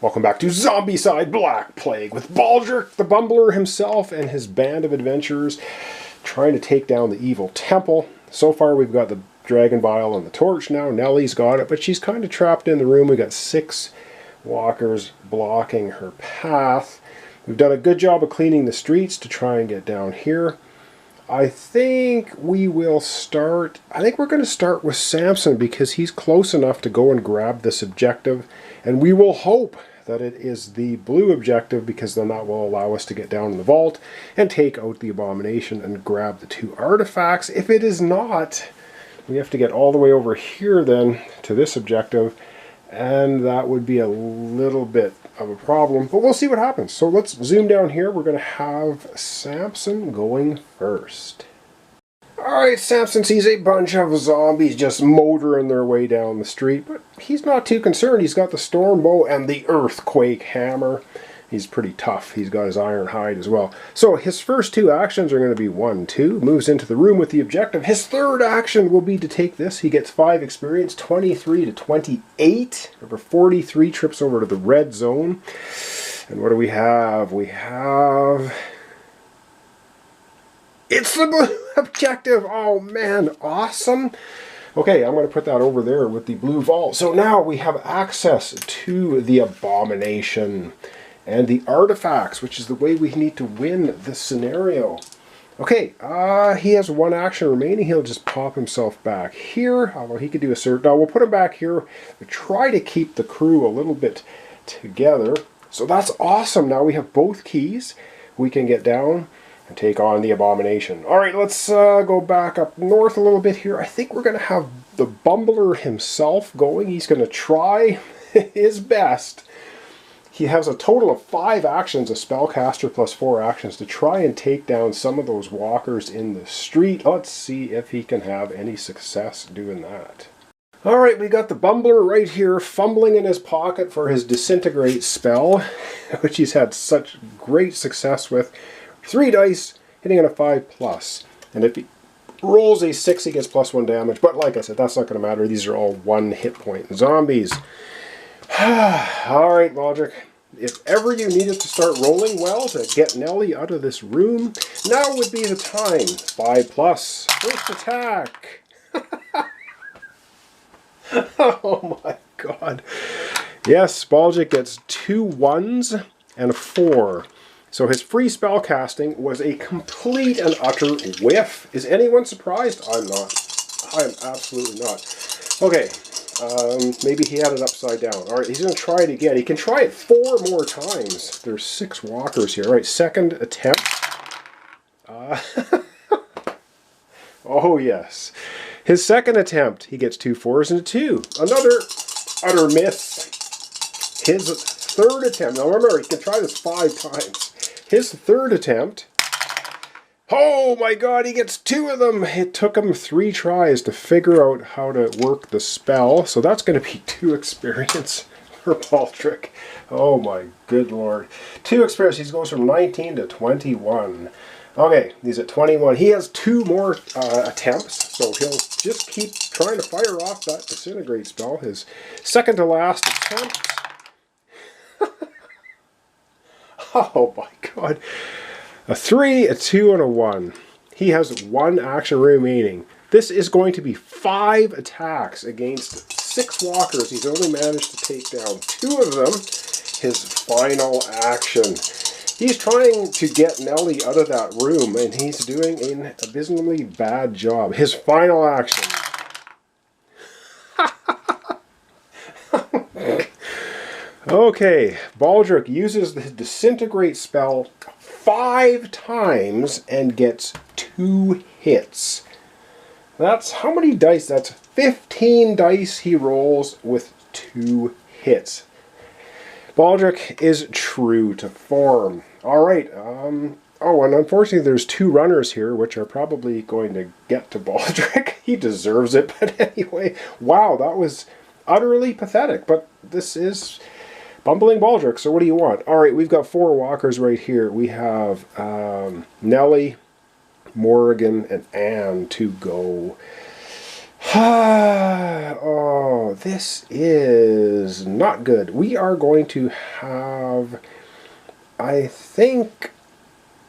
Welcome back to Zombicide Black Plague with Baldric, the Bumbler himself, and his band of adventurers trying to take down the evil temple. So far we've got the dragon vial and the torch now. Nelly's got it, but she's kind of trapped in the room. We've got 6 walkers blocking her path. We've done a good job of cleaning the streets to try and get down here. I think we will start, I think we're going to start with Samson because he's close enough to go and grab this objective. And we will hope that it is the blue objective because then that will allow us to get down in the vault and take out the abomination and grab the 2 artifacts. If it is not, we have to get all the way over here then to this objective, and that would be a little bit of a problem, but we'll see what happens. So let's zoom down here. We're going to have Samson going first. Alright, Samson sees a bunch of zombies just motoring their way down the street, but he's not too concerned. He's got the storm bow and the earthquake hammer. He's pretty tough. He's got his iron hide as well. So his first 2 actions are going to be 1, 2, moves into the room with the objective. His third action will be to take this. He gets 5 experience, 23 to 28, over 43 trips over to the red zone. And what do we have? We have... it's the blue objective! Oh man, awesome! Okay, I'm going to put that over there with the blue vault. So now we have access to the abomination and the artifacts, which is the way we need to win this scenario. Okay, he has 1 action remaining. He'll just pop himself back here, although he could do a search. Now we'll put him back here. We'll try to keep the crew a little bit together. So that's awesome. Now we have both keys. We can get down and take on the abomination. Alright, let's go back up north a little bit here. I think we're going to have the Bumbler himself going. He's going to try his best. He has a total of 5 actions, a spellcaster plus 4 actions, to try and take down some of those walkers in the street. Let's see if he can have any success doing that. Alright, we got the Bumbler right here fumbling in his pocket for his disintegrate spell, which he's had such great success with. 3 dice, hitting on a 5+. And if he rolls a 6, he gets +1 damage. But like I said, that's not going to matter. These are all 1 hit point zombies. Alright, Baldric. If ever you needed to start rolling well to get Nelly out of this room, now would be the time. 5+. First attack. Oh my god. Yes, Baldric gets 2 1s and a 4. So his free spell casting was a complete and utter whiff. Is anyone surprised? I'm not. I am absolutely not. Okay, maybe he had it upside down. Alright, he's going to try it again. He can try it 4 more times. There's 6 walkers here. Alright, second attempt. Oh yes. His second attempt, he gets 2 4s and a 2. Another utter miss. His third attempt, now remember, he can try this 5 times. His third attempt, oh my god, he gets 2 of them. It took him 3 tries to figure out how to work the spell. So that's going to be 2 experience for Baldric. Oh my good lord. 2 experience, he goes from 19 to 21. Okay, he's at 21. He has 2 more attempts, so he'll just keep trying to fire off that disintegrate spell. His second to last attempt. Oh my god. A 3, a 2, and a 1. He has 1 action remaining. This is going to be 5 attacks against 6 walkers. He's only managed to take down 2 of them. His final action. He's trying to get Nelly out of that room, and he's doing an abysmally bad job. His final action. Okay, Baldric uses the disintegrate spell 5 times and gets 2 hits. That's how many dice? That's 15 dice he rolls with 2 hits. Baldric is true to form. Alright, oh, and unfortunately there's 2 runners here, which are probably going to get to Baldric. He deserves it, but anyway. Wow, that was utterly pathetic, but this is Bumbling Baldric, so what do you want? Alright, we've got 4 walkers right here. We have Nelly, Morrigan, and Anne to go. Oh, this is not good. We are going to have, I think,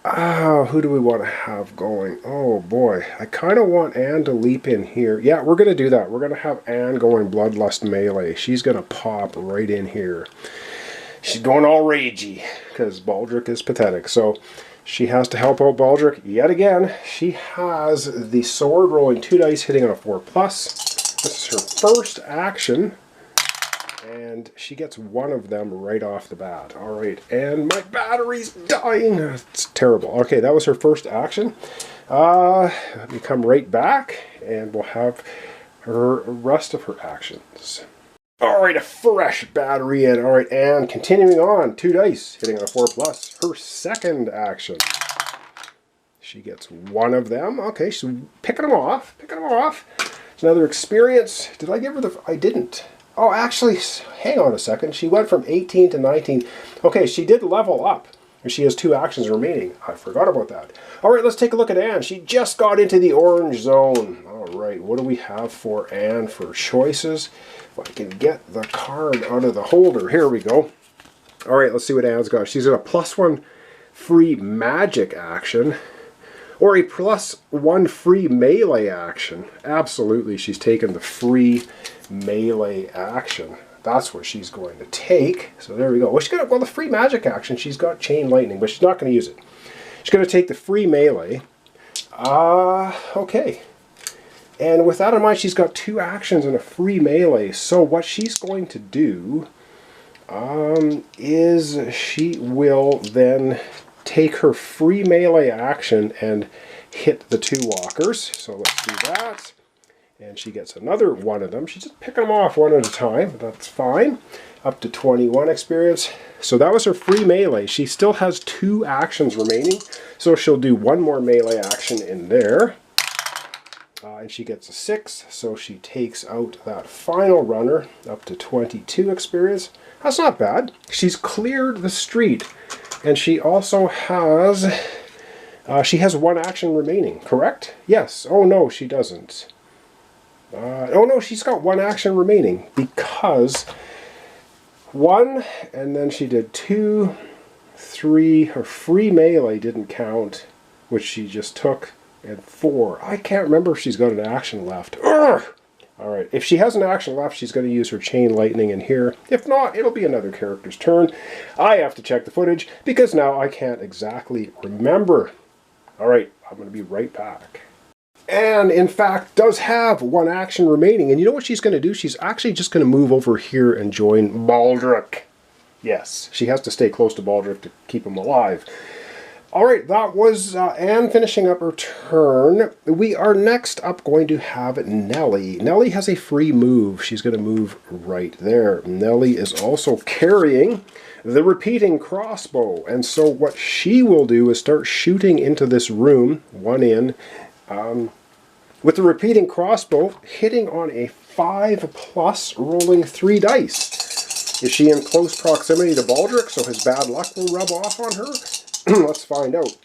who do we want to have going? Oh boy, I kind of want Anne to leap in here. Yeah, we're going to do that. We're going to have Anne going Bloodlust melee. She's going to pop right in here. She's going all ragey because Baldric is pathetic. So she has to help out Baldric yet again. She has the sword rolling 2 dice, hitting on a 4+. This is her first action, and she gets one of them right off the bat. All right, and my battery's dying. It's terrible. Okay, that was her first action. Let me come right back, and we'll have her rest of her actions. All right, a fresh battery in. All right, and continuing on, 2 dice, hitting on a 4+. Her second action. She gets one of them. Okay, she's picking them off. It's another experience. Did I give her the... I didn't. Oh, actually, hang on a second. She went from 18 to 19. Okay, she did level up. And she has 2 actions remaining. I forgot about that. All right, let's take a look at Anne. She just got into the orange zone. All right, what do we have for Anne for choices? If I can get the card out of the holder. Here we go. All right, let's see what Anne's got. She's got a +1 free magic action, or a +1 free melee action. Absolutely, she's taken the free melee action. That's what she's going to take. So there we go. Well, she's got, well, the free magic action, she's got Chain Lightning, but she's not going to use it. She's going to take the free melee. Okay. And with that in mind, she's got 2 actions and a free melee. So what she's going to do is she will then take her free melee action and hit the 2 walkers. So let's do that. And she gets another one of them. She's just picking them off one at a time. That's fine. Up to 21 experience. So that was her free melee. She still has 2 actions remaining. So she'll do 1 more melee action in there. And she gets a 6. So she takes out that final runner. Up to 22 experience. That's not bad. She's cleared the street. And she also has... she has 1 action remaining, correct? Yes. Oh no, she doesn't. Oh no, she's got 1 action remaining because 1, and then she did 2, 3, her free melee didn't count, which she just took, and 4. I can't remember if she's got an action left. Urgh! All right, if she has an action left, she's going to use her Chain Lightning in here. If not, it'll be another character's turn. I have to check the footage because now I can't exactly remember. All right, I'm going to be right back. And in fact does have 1 action remaining. And you know what she's going to do? She's actually just going to move over here and join Baldric. Yes, she has to stay close to Baldric to keep him alive. All right, that was Anne finishing up her turn. We are next up going to have Nelly. Nelly has a free move. She's going to move right there. Nelly is also carrying the repeating crossbow. And so what she will do is start shooting into this room, 1 in, with the repeating crossbow, hitting on a 5+, rolling 3 dice. Is she in close proximity to Baldric, so his bad luck will rub off on her? Let's find out.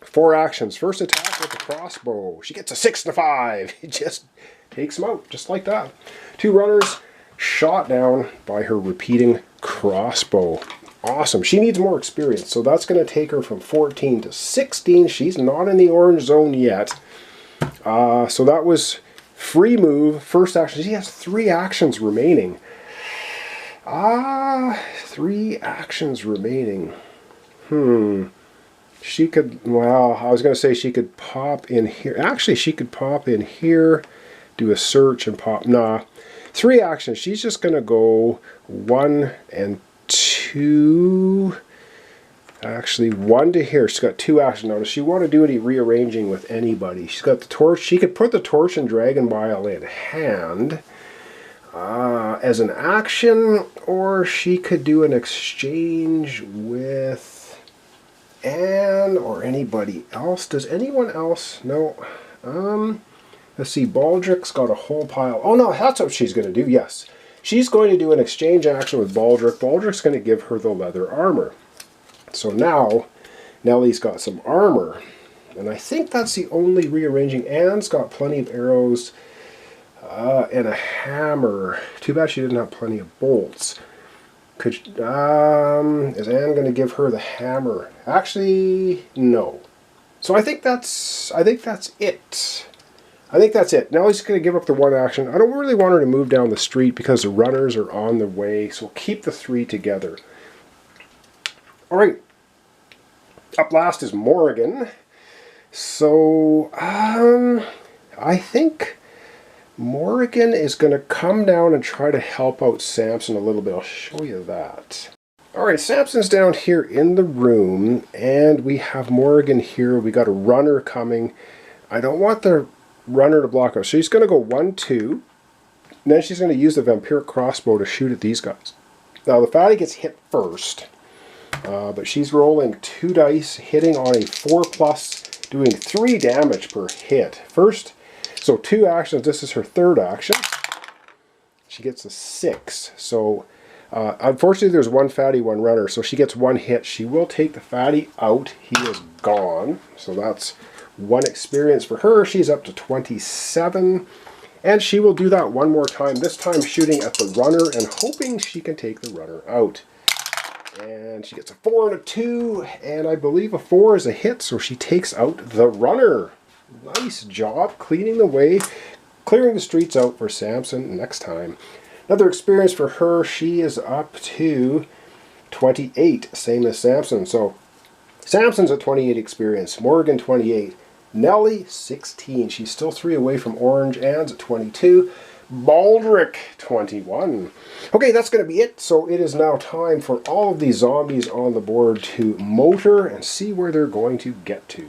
4 actions. First attack with the crossbow. She gets a 6 and a 5. It just takes him out, just like that. 2 runners shot down by her repeating crossbow. Awesome. She needs more experience, so that's going to take her from 14 to 16. She's not in the orange zone yet. So that was free move, first action. She has 3 actions remaining. 3 actions remaining. She could, well, I was going to say she could pop in here. Actually, she could pop in here, do a search and pop. Nah, 3 actions. She's just going to go 1 and 2. Actually, 1 to here. She's got 2 actions. Now, does she want to do any rearranging with anybody? She's got the torch. She could put the torch and dragon bile in hand as an action, or she could do an exchange with Anne or anybody else. Does anyone else? No. Let's see. Baldric's got a whole pile. Oh no, that's what she's going to do. Yes, she's going to do an exchange action with Baldric. Baldric's going to give her the leather armor. So now Nelly's got some armor, and I think that's the only rearranging. Anne's got plenty of arrows. And a hammer. Too bad she didn't have plenty of bolts. Is Anne going to give her the hammer? Actually, no. So I think that's it. I think that's it. Now he's going to give up the one action. I don't really want her to move down the street because the runners are on the way. So we'll keep the three together. All right. Up last is Morrigan. So I think Morrigan is going to come down and try to help out Samson a little bit. I'll show you that. All right, Samson's down here in the room, and we have Morrigan here. We got a runner coming. I don't want the runner to block us. So she's going to go 1, 2. And then she's going to use the vampiric crossbow to shoot at these guys. Now, the fatty gets hit first, but she's rolling 2 dice, hitting on a 4+, doing 3 damage per hit. First, so 2 actions. This is her third action. She gets a 6. So unfortunately, there's 1 fatty, 1 runner, so she gets 1 hit. She will take the fatty out. He is gone. So that's 1 experience for her. She's up to 27. And she will do that one more time, this time shooting at the runner and hoping she can take the runner out. And she gets a 4 and a 2, and I believe a 4 is a hit, so she takes out the runner. Nice job cleaning the way, clearing the streets out for Samson next time. Another experience for her, she is up to 28, same as Samson. So Samson's at 28 experience, Morrigan 28, Nelly 16. She's still 3 away from orange. Anne's at 22. Baldric 21. Okay, that's going to be it. So it is now time for all of these zombies on the board to motor and see where they're going to get to.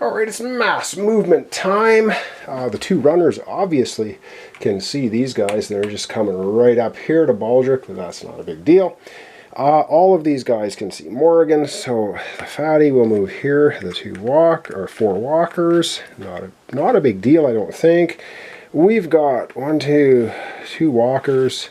Alright, it's mass movement time. The 2 runners obviously can see these guys. They're just coming right up here to Baldric, but that's not a big deal. All of these guys can see Morrigan, so the fatty will move here. The 4 walkers, not a big deal, I don't think. We've got 2 walkers,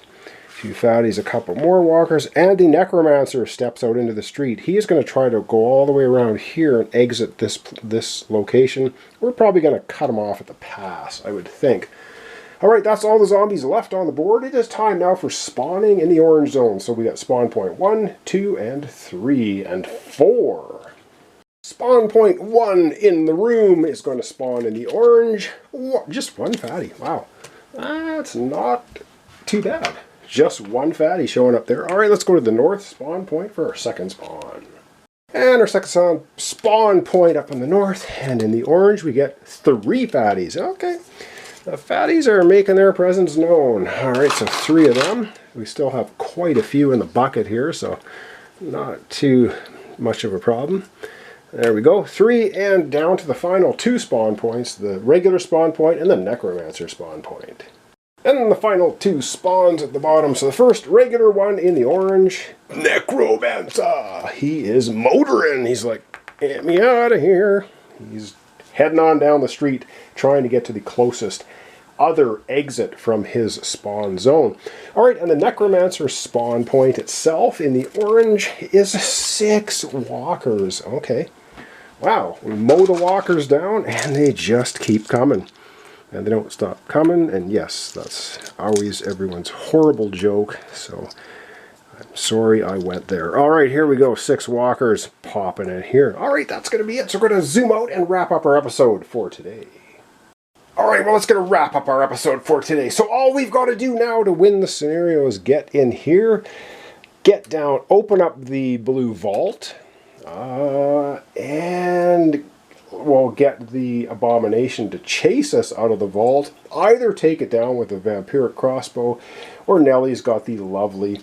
2 fatties, a couple more walkers, and the necromancer steps out into the street. He is going to try to go all the way around here and exit this location. We're probably going to cut him off at the pass, I would think. Alright, that's all the zombies left on the board. It is time now for spawning in the orange zone. So we got spawn point 1, 2, and 3, and 4. Spawn point 1 in the room is going to spawn in the orange. Just 1 fatty. Wow. That's not too bad. Just 1 fatty showing up there. Alright, let's go to the north spawn point for our second spawn. And our second spawn point up in the north. And in the orange we get 3 fatties. Okay. The fatties are making their presence known. Alright, so 3 of them. We still have quite a few in the bucket here, so not too much of a problem. There we go. 3, and down to the final 2 spawn points, the regular spawn point and the necromancer spawn point. And then the final 2 spawns at the bottom. So the first regular one in the orange, necromancer. He is motoring. He's like, get me out of here. He's heading on down the street, trying to get to the closest other exit from his spawn zone. Alright, and the necromancer spawn point itself in the orange is 6 walkers. Okay. Wow, we mow the walkers down and they just keep coming. And they don't stop coming, and yes, that's always everyone's horrible joke, so I'm sorry I went there. Alright, here we go, 6 walkers popping in here. Alright, that's going to be it, so we're going to zoom out and wrap up our episode for today. Alright, well, let's get to wrap up our episode for today. So all we've got to do now to win the scenario is get in here, get down, open up the blue vault, and we'll get the abomination to chase us out of the vault. Either take it down with a vampiric crossbow, or Nelly's got the lovely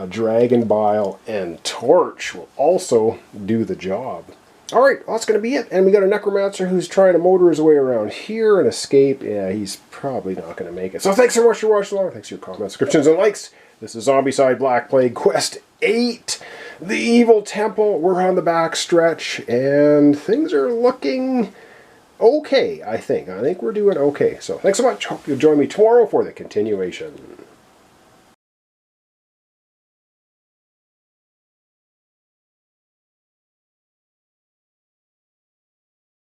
dragon bile and torch will also do the job. Alright, well, that's going to be it. And we got a necromancer who's trying to motor his way around here and escape. Yeah, he's probably not going to make it. So thanks so much for watching along. Thanks for your comments, subscriptions, and likes. This is Zombicide Black Plague Quest 8. The Evil Temple. We're on the back stretch, and things are looking okay, I think. I think we're doing okay. So thanks so much. Hope you'll join me tomorrow for the continuation.